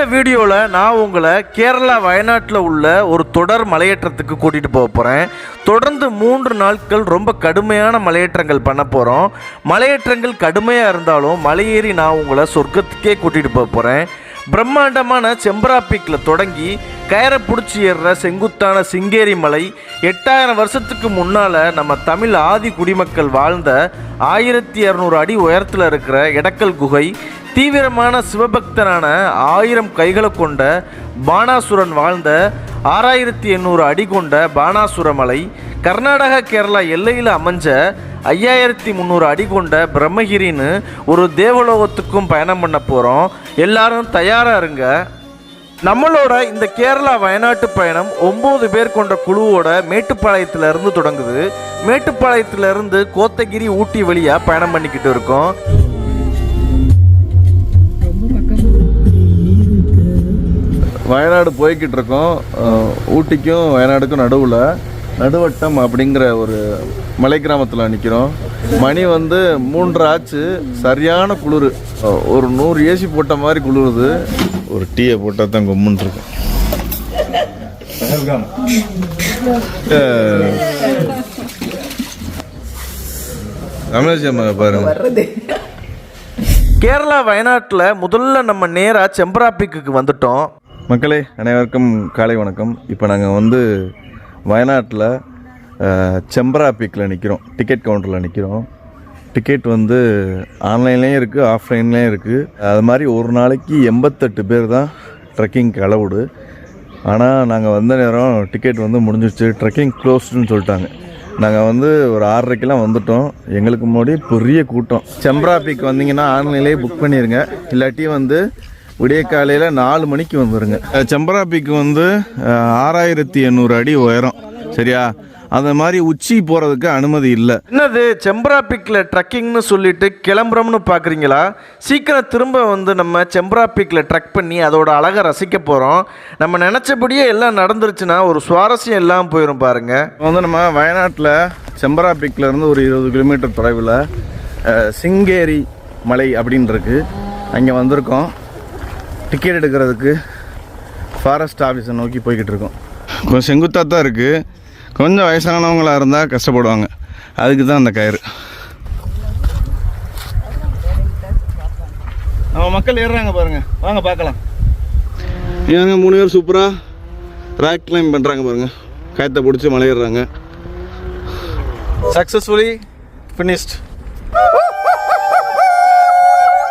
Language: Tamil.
இந்த வீடியோவில் நான் உங்களை கேரளா வயநாட்டில் உள்ள ஒரு தொடர் மலையேற்றத்துக்கு கூட்டிகிட்டு போக போகிறேன். தொடர்ந்து 3 நாட்கள் ரொம்ப கடுமையான மலையேற்றங்கள் பண்ண போகிறோம். மலையேற்றங்கள் கடுமையாக இருந்தாலும் மலையேறி நான் உங்களை சொர்க்கத்துக்கே கூட்டிகிட்டு போக போகிறேன். பிரம்மாண்டமான செம்பரா பீக்கில் தொடங்கி கயரை பிடிச்சி ஏறுற செங்குத்தான சிங்கேரி மலை 8000 வருஷத்துக்கு முன்னால் நம்ம தமிழ் ஆதி குடிமக்கள் வாழ்ந்த 1200 அடி உயரத்தில் இருக்கிற எடக்கல் குகை, தீவிரமான சிவபக்தனான 1000 கைகளை கொண்ட பானாசுரன் வாழ்ந்த 6800 அடி கொண்ட பானாசுர மலை, கர்நாடகா கேரளா எல்லையில் அமைஞ்ச 5300 அடி கொண்ட பிரம்மகிரின்னு ஒரு தேவலோகத்துக்கும் பயணம் பண்ண போகிறோம். எல்லாரும் தயாராக இருங்க. நம்மளோட இந்த கேரளா வயநாட்டு பயணம் 9 பேர் கொண்ட குழுவோட மேட்டுப்பாளையத்திலிருந்து தொடங்குது. மேட்டுப்பாளையத்திலிருந்து கோத்தகிரி, ஊட்டி வழியாக பயணம் பண்ணிக்கிட்டு இருக்கோம். வயநாடு போய்கிட்டு இருக்கோம். ஊட்டிக்கும் வயநாடுக்கும் நடுவட்டம் அப்படிங்கிற ஒரு மலை கிராமத்தில் நிற்கிறோம். மணி 3 ஆச்சு. சரியான குளிர், ஒரு 100 ஏசி போட்ட மாதிரி குளிருது. ஒரு டீயை போட்டால் தான் கொம்முன்னு இருக்கும். அமேசியம்மா பாருங்க. கேரளா வயநாட்டில் முதல்ல நம்ம நேராக செம்பரா பீக்குக்கு வந்துட்டோம். மக்களே அனைவருக்கும் காலை வணக்கம். இப்போ நாங்கள் வயநாட்டில் செம்பரா பீக்கில் நிற்கிறோம். டிக்கெட் கவுண்டரில் நிற்கிறோம். டிக்கெட் ஆன்லைன்லேயும் இருக்குது, ஆஃப்லைன்லேயும் இருக்குது. அது மாதிரி ஒரு நாளைக்கு 88 பேர் தான் ட்ரெக்கிங்க்கு அலவுடு. ஆனால் நாங்கள் வந்த நேரம் டிக்கெட் முடிஞ்சிடுச்சு, ட்ரெக்கிங் க்ளோஸ்டுன்னு சொல்லிட்டாங்க. நாங்கள் ஒரு 6:30க்கெலாம் வந்துட்டோம். எங்களுக்கு முன்னாடி பெரிய கூட்டம். செம்பரா பீக் வந்தீங்கன்னா ஆன்லைன்லேயே புக் பண்ணிடுங்க. இல்லாட்டி விடிய காலையில் 4 மணிக்கு வந்துடுங்க. செம்பரா பீக்கு 6800 அடி உயரம். சரியா? அந்த மாதிரி உச்சி போகிறதுக்கு அனுமதி இல்லை. என்னது செம்பரா பீக்கில் ட்ரக்கிங்னு சொல்லிட்டு கிளம்புறோம்னு பார்க்குறீங்களா? சீக்கிரம் திரும்ப நம்ம செம்பரா பீக்கில் ட்ரக் பண்ணி அதோட அழகை ரசிக்க போகிறோம். நம்ம நினச்சபடியே எல்லாம் நடந்துருச்சுன்னா ஒரு சுவாரஸ்யம் எல்லாம் போயிடும் பாருங்கள். நம்ம வயநாட்டில் செம்பரா பீக்கில் இருந்து ஒரு 20 கிலோமீட்டர் தொலைவில் சிங்கேரி மலை அப்படின்னு இருக்குது. அங்கே வந்திருக்கோம். டிக்கெட் எடுக்கிறதுக்கு ஃபாரஸ்ட் ஆஃபீஸை நோக்கி போய்கிட்டு இருக்கோம். கொஞ்சம் செங்குத்தாக தான் இருக்குது. கொஞ்சம் வயசானவங்களாக இருந்தால் கஷ்டப்படுவாங்க. அதுக்கு தான் அந்த கயிறு. நம்ம மக்கள் ஏறுறாங்க பாருங்கள், வாங்க பார்க்கலாம். ஏங்க 3 பேர் சூப்பராக ராக் கிளைம் பண்ணுறாங்க பாருங்கள். கயத்தை பிடிச்சி மலை ஏறுறாங்க. Successfully finished.